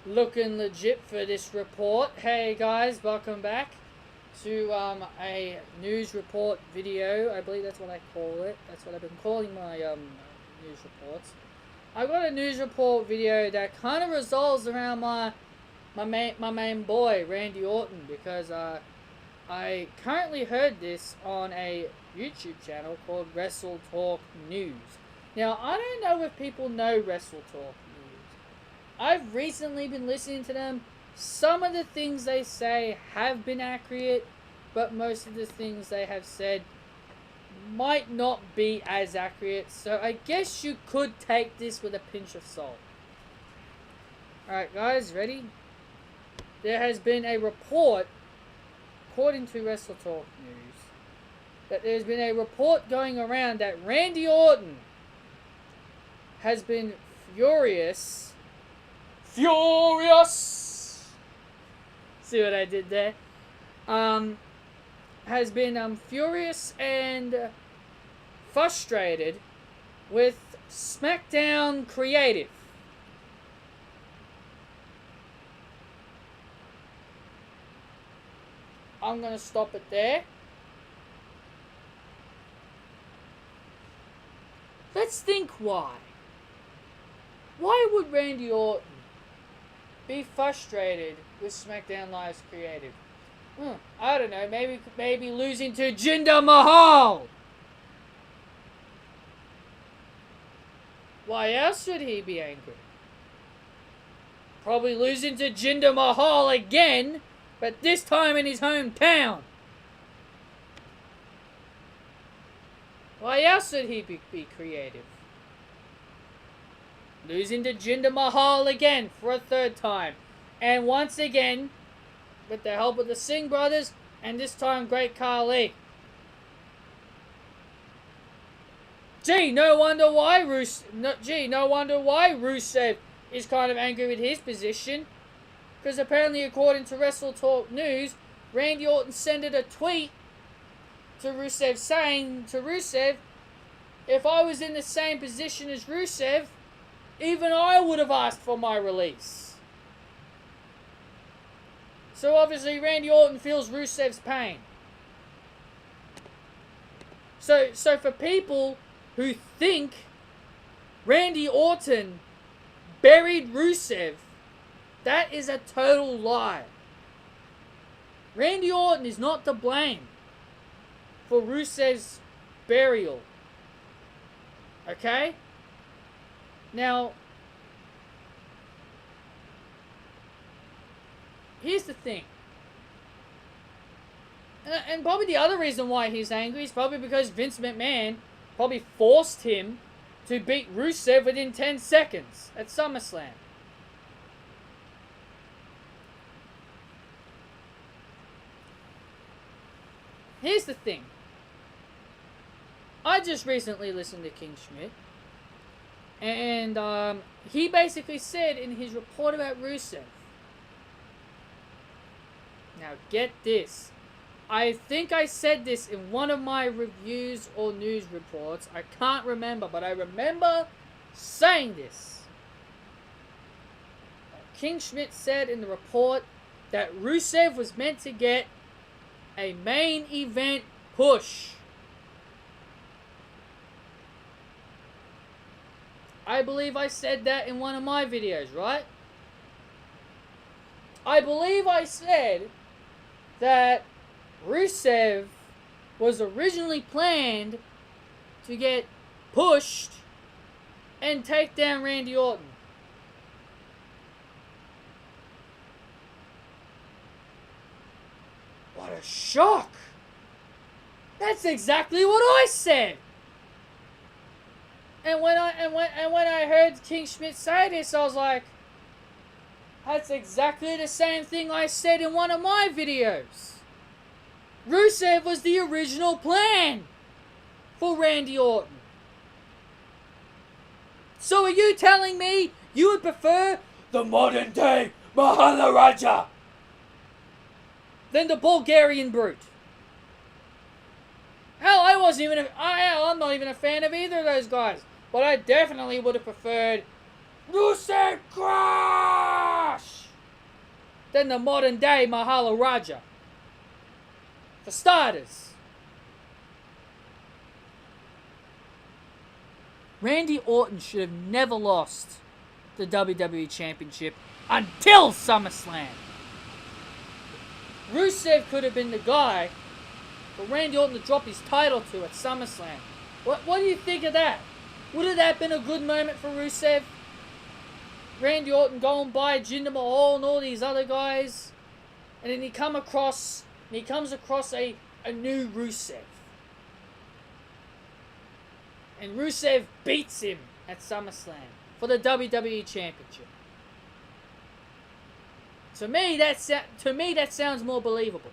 looking legit for this report. Hey guys, welcome back to a news report video. I believe that's what I call it. That's what I've been calling my news reports. I got a news report video that kind of revolves around my main boy Randy Orton, because I currently heard this on a YouTube channel called Wrestle Talk News. Now, I don't know if people know Wrestle Talk News. I've recently been listening to them. Some of the things they say have been accurate, but most of the things they have said might not be as accurate. So I guess you could take this with a pinch of salt. Alright guys, ready? There has been a report, according to Wrestle Talk News, that there's been a report going around that Randy Orton has been furious. See what I did there? Has been furious and frustrated with Smackdown creative. I'm gonna stop it there. Let's think why. Why would Randy Orton be frustrated with SmackDown Live's creative? I don't know. Maybe losing to Jinder Mahal. Why else would he be angry? Probably losing to Jinder Mahal again, but this time in his hometown. Why else would he be creative? Losing to Jinder Mahal again for a third time. And once again, with the help of the Singh brothers, and this time Great Khali. No wonder why Rusev is kind of angry with his position. Because apparently, according to Wrestle Talk News, Randy Orton sent a tweet to Rusev saying to Rusev, if I was in the same position as Rusev, even I would have asked for my release. So obviously Randy Orton feels Rusev's pain. So for people who think Randy Orton buried Rusev, that is a total lie. Randy Orton is not to blame for Rusev's burial. Okay? Now, here's the thing. And probably the other reason why he's angry is probably because Vince McMahon probably forced him to beat Rusev within 10 seconds at SummerSlam. Here's the thing. I just recently listened to King Schmidt. And he basically said in his report about Rusev. Now get this. I think I said this in one of my reviews or news reports. I can't remember, but I remember saying this. King Schmidt said in the report that Rusev was meant to get a main event push. I believe I said that in one of my videos, right? I believe I said that Rusev was originally planned to get pushed and take down Randy Orton. What a shock! That's exactly what I said. And when I heard King Schmidt say this, I was like, that's exactly the same thing I said in one of my videos. Rusev was the original plan for Randy Orton. So are you telling me you would prefer the modern day Maharaja than the Bulgarian Brute? Hell, I'm not even a fan of either of those guys. But I definitely would have preferred Rusev Crush! than the modern day Maharaja. For starters, Randy Orton should have never lost the WWE Championship until SummerSlam. Rusev could have been the guy for Randy Orton to drop his title to at SummerSlam. What do you think of that? Would have that been a good moment for Rusev? Randy Orton going by Jinder Mahal and all these other guys, and then he comes across a new Rusev. And Rusev beats him at SummerSlam for the WWE Championship. To me, that sounds more believable.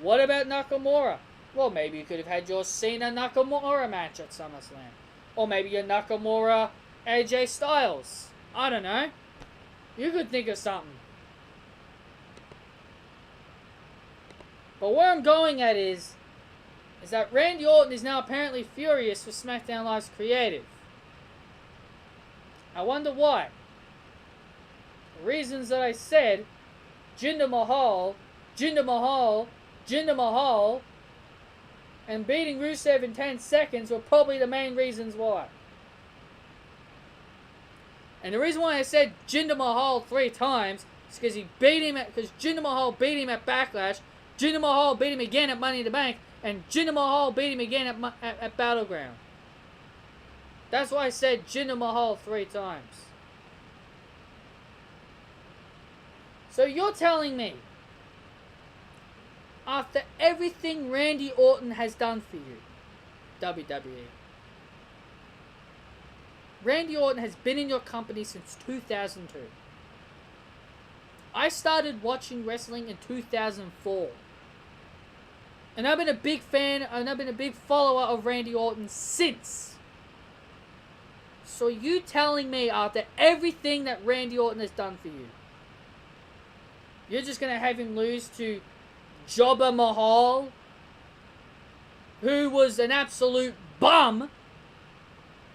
What about Nakamura? Well, maybe you could have had your Cena Nakamura match at SummerSlam. Or maybe your Nakamura AJ Styles. I don't know. You could think of something. But where I'm going at is that Randy Orton is now apparently furious for SmackDown Live's creative. I wonder why. The reasons that I said, Jinder Mahal, and beating Rusev in 10 seconds were probably the main reasons why. And the reason why I said Jinder Mahal 3 times is because Jinder Mahal beat him at Backlash, Jinder Mahal beat him again at Money in the Bank, and Jinder Mahal beat him again at Battleground. That's why I said Jinder Mahal 3 times. So you're telling me, after everything Randy Orton has done for you, WWE, Randy Orton has been in your company since 2002. I started watching wrestling in 2004. And I've been a big fan, and I've been a big follower of Randy Orton since. So you telling me after everything that Randy Orton has done for you, you're just going to have him lose to Jobber Mahal, who was an absolute bum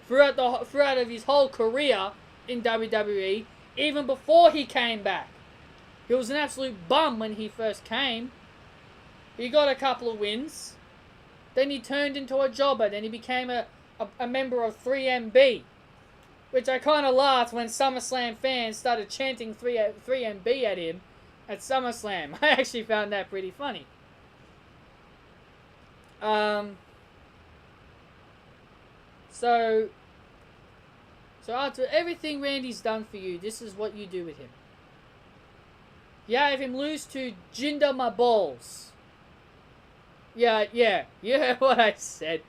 throughout of his whole career in WWE, even before he came back. He was an absolute bum when he first came. He got a couple of wins. Then he turned into a jobber. Then he became a member of 3MB. Which I kind of laughed when SummerSlam fans started chanting 3MB at him at SummerSlam. I actually found that pretty funny. So after everything Randy's done for you, this is what you do with him. You have him lose to Jinder My Balls. Yeah, you heard what I said.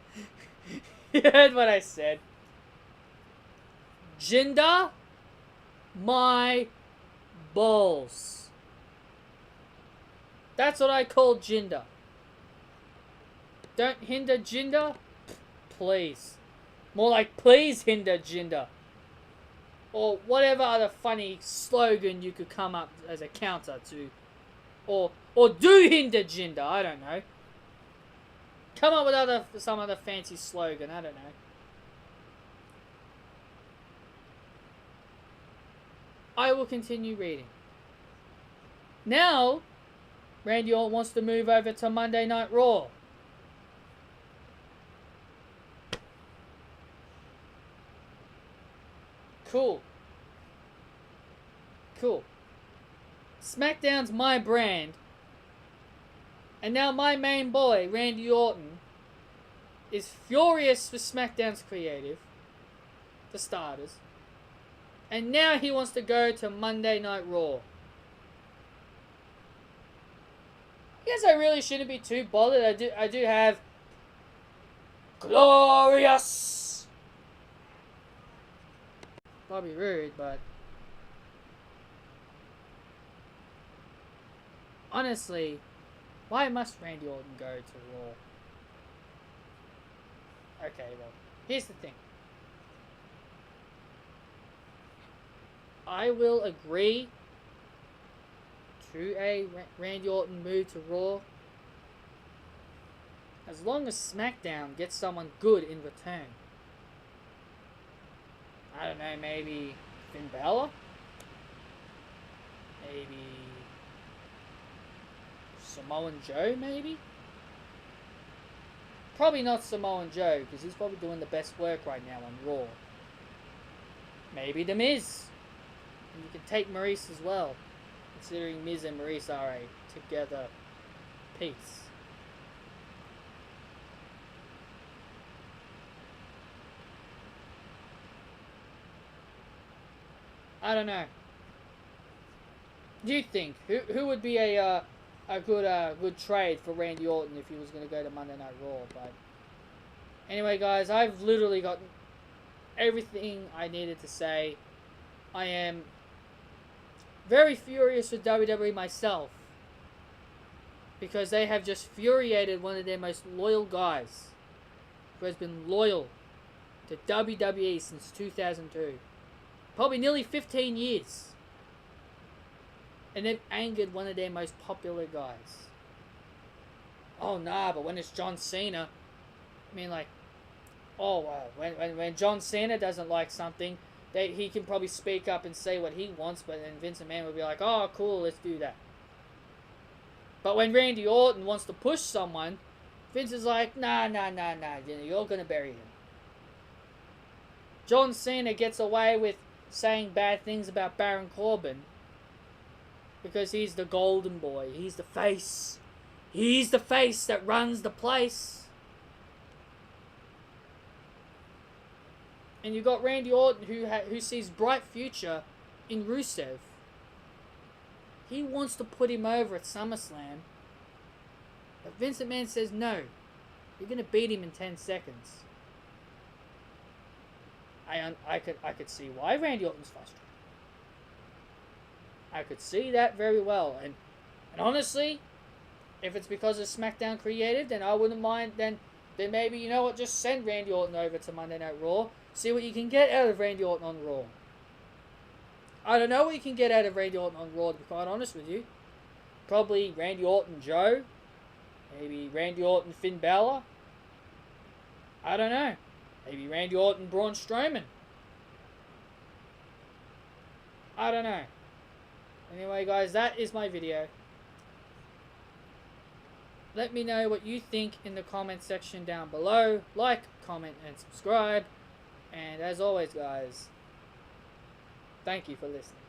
You heard what I said. Jinder My Balls. That's what I call Jinder. Don't hinder Jinder? Please. More like, please hinder Jinder. Or whatever other funny slogan you could come up as a counter to. Or do hinder Jinder, I don't know. Come up with some other fancy slogan, I don't know. I will continue reading. Now, Randy Orton wants to move over to Monday Night Raw. Cool. SmackDown's my brand. And now my main boy, Randy Orton, is furious for SmackDown's creative. For starters. And now he wants to go to Monday Night Raw. I guess I really shouldn't be too bothered. I do have Glorious. Probably rude, but honestly, why must Randy Orton go to Raw? Okay, well, here's the thing. I will agree to a Randy Orton move to Raw as long as SmackDown gets someone good in return. I don't know, maybe Finn Balor? maybe Samoan Joe, maybe? Probably not Samoan Joe, because he's probably doing the best work right now on Raw. Maybe The Miz. And you can take Maurice as well, considering Miz and Maurice are a together piece. I don't know. Do you think who would be a good trade for Randy Orton if he was going to go to Monday Night Raw? But anyway, guys, I've literally got everything I needed to say. I am very furious with WWE myself because they have just infuriated one of their most loyal guys who has been loyal to WWE since 2002. Probably nearly 15 years. And they've angered one of their most popular guys. Oh, nah, but when it's John Cena, I mean, like, oh, wow, when John Cena doesn't like something, he can probably speak up and say what he wants, but then Vince McMahon would be like, oh, cool, let's do that. But when Randy Orton wants to push someone, Vince is like, nah, you're going to bury him. John Cena gets away with saying bad things about Baron Corbin because he's the golden boy. He's the face. He's the face that runs the place. And you got Randy Orton who sees bright future in Rusev. He wants to put him over at SummerSlam. But Vince McMahon says no. You're going to beat him in 10 seconds. I could see why Randy Orton's frustrated. I could see that very well. And honestly, if it's because of SmackDown Creative, then I wouldn't mind. Then maybe, you know what, just send Randy Orton over to Monday Night Raw. See what you can get out of Randy Orton on Raw. I don't know what you can get out of Randy Orton on Raw, to be quite honest with you. Probably Randy Orton Joe. Maybe Randy Orton Finn Balor. I don't know. Maybe Randy Orton Braun Strowman. I don't know. Anyway, guys, that is my video. Let me know what you think in the comment section down below. Like, comment, and subscribe. And as always, guys, thank you for listening.